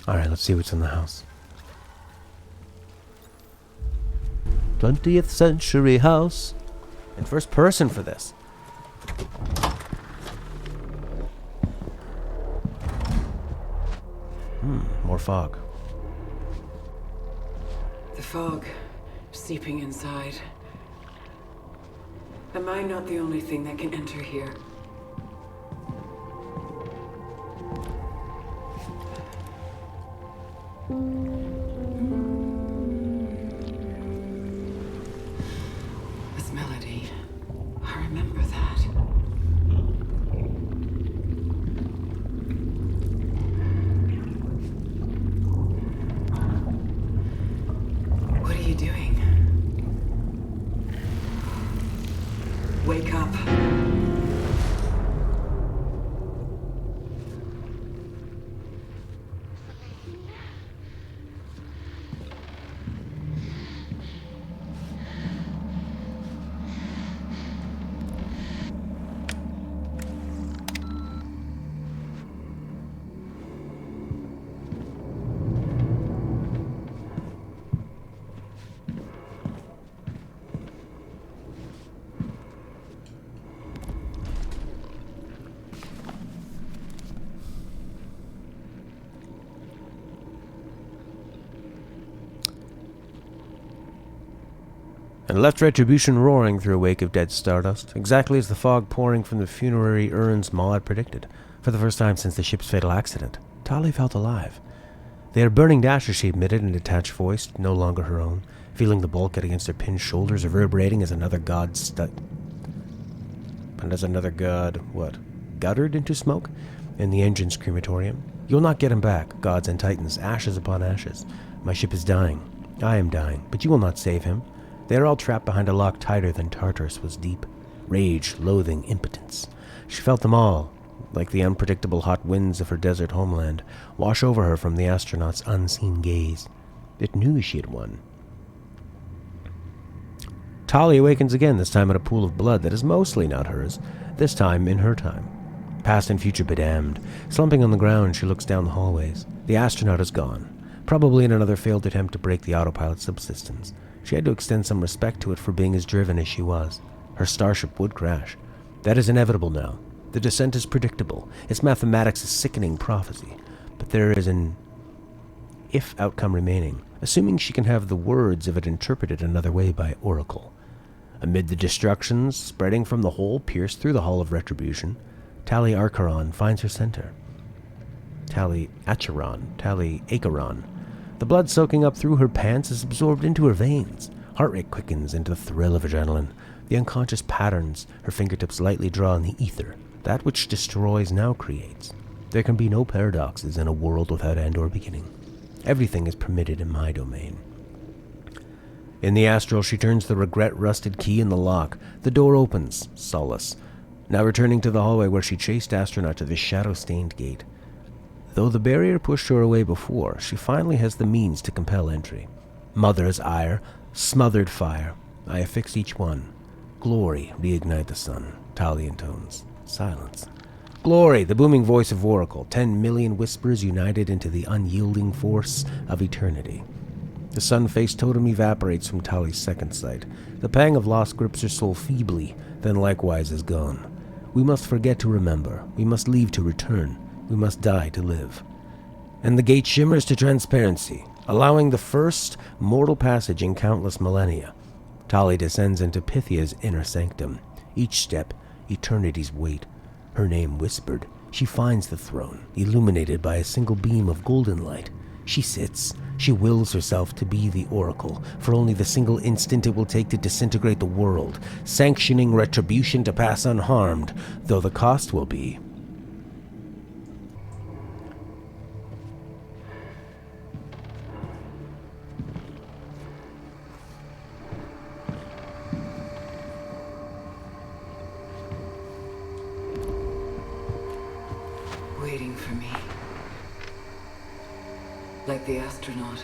Alright, let's see what's in the house. 20th century house. In first person for this. More fog. The fog seeping inside. Am I not the only thing that can enter here? This melody, I remember that. What are you doing? Wake up. And left Retribution roaring through a wake of dead stardust, exactly as the fog pouring from the funerary urns Maul had predicted. For the first time since the ship's fatal accident, Tali felt alive. They are burning to ashes, she admitted in a detached voice, no longer her own, feeling the bulkhead against her pinned shoulders reverberating as another god guttered into smoke in the engine's crematorium. You'll not get him back, gods and titans, ashes upon ashes. My ship is dying. I am dying, but you will not save him. They are all trapped behind a lock tighter than Tartarus was deep. Rage, loathing, impotence. She felt them all, like the unpredictable hot winds of her desert homeland, wash over her from the astronaut's unseen gaze. It knew she had won. Tali awakens again, this time in a pool of blood that is mostly not hers, this time in her time. Past and future bedamned. Slumping on the ground, she looks down the hallways. The astronaut is gone, probably in another failed attempt to break the autopilot subsystems. She had to extend some respect to it for being as driven as she was. Her starship would crash. That is inevitable now. The descent is predictable. Its mathematics is sickening prophecy. But there is an if outcome remaining, assuming she can have the words of it interpreted another way by Oracle. Amid the destructions spreading from the hole pierced through the Hall of Retribution, Tali Archaron finds her center. Tali Acheron. The blood soaking up through her pants is absorbed into her veins. Heart rate quickens into the thrill of adrenaline. The unconscious patterns her fingertips lightly draw in the ether. That which destroys now creates. There can be no paradoxes in a world without end or beginning. Everything is permitted in my domain. In the astral, she turns the regret-rusted key in the lock. The door opens, solace. Now returning to the hallway where she chased Astronaut to the shadow-stained gate. Though the barrier pushed her away before, she finally has the means to compel entry. Mother's ire, smothered fire. I affix each one. Glory, reignite the sun. Tali intones. Silence. Glory, the booming voice of Oracle. 10 million whispers united into the unyielding force of eternity. The sun-faced totem evaporates from Tali's second sight. The pang of loss grips her soul feebly, then likewise is gone. We must forget to remember. We must leave to return. We must die to live. And the gate shimmers to transparency, allowing the first mortal passage in countless millennia. Tali descends into Pythia's inner sanctum. Each step, eternity's weight. Her name whispered. She finds the throne, illuminated by a single beam of golden light. She sits. She wills herself to be the Oracle, for only the single instant it will take to disintegrate the world, sanctioning retribution to pass unharmed, though the cost will be waiting for me. Like the astronaut.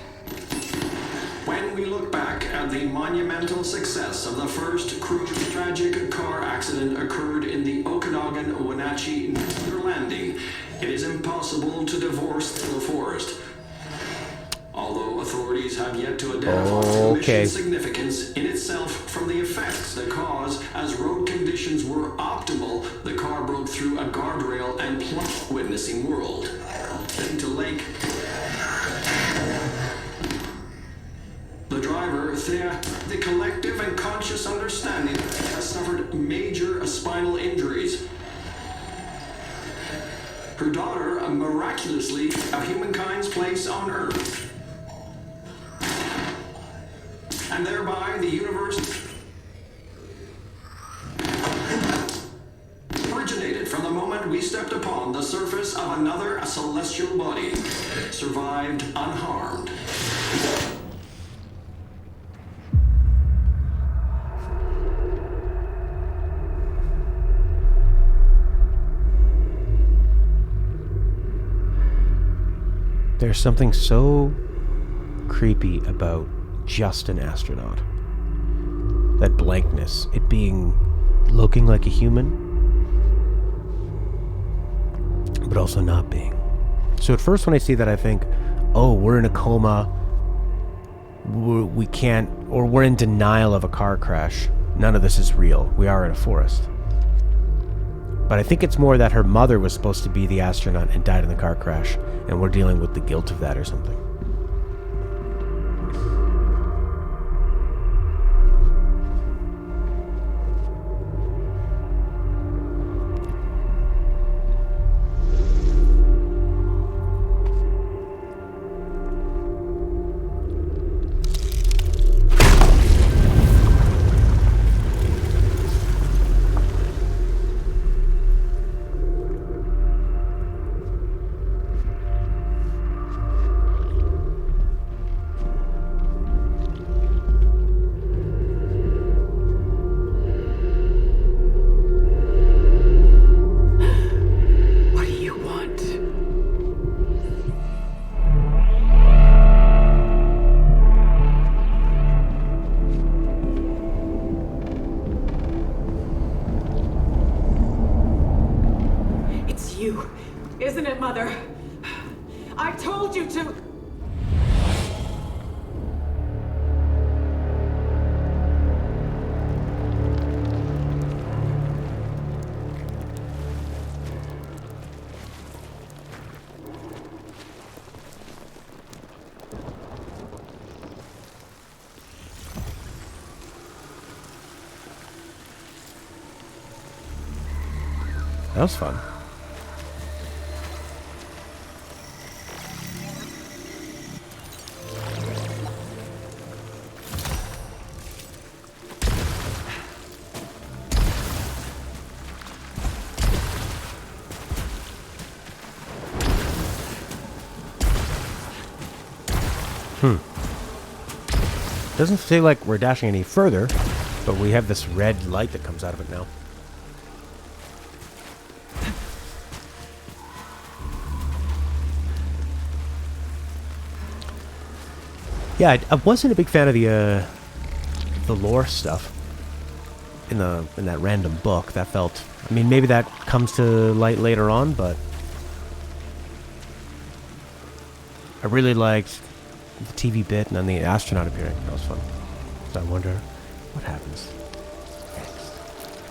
When we look back at the monumental success of the first cruise, tragic car accident occurred in the Okanagan-Wenatchee nuclear landing. It is impossible to divorce the forest. yet to identify the Okay. mission's significance in itself from the effects that cause, as road conditions were optimal, the car broke through a guardrail and plunged witnessing world. Into lake. The driver, Thea, the collective and conscious understanding, has suffered major spinal injuries. Her daughter, miraculously, of humankind's place on Earth. And thereby the universe originated from the moment we stepped upon the surface of another celestial body. Survived unharmed. There's something so creepy about just an astronaut. That blankness, it looking like a human, but also not being. So at first when I see that, I think, oh, we're in a coma, we can't, or we're in denial of a car crash. None of this is real. We are in a forest. But I think it's more that her mother was supposed to be the astronaut and died in the car crash, and we're dealing with the guilt of that or something. Isn't it, Mother? I told you to... That was fun. Doesn't feel like we're dashing any further, but we have this red light that comes out of it now. Yeah, I wasn't a big fan of the lore stuff in that random book. That felt, I mean, maybe that comes to light later on, but I really liked the TV bit and then the astronaut appearing. That was fun. So I wonder what happens.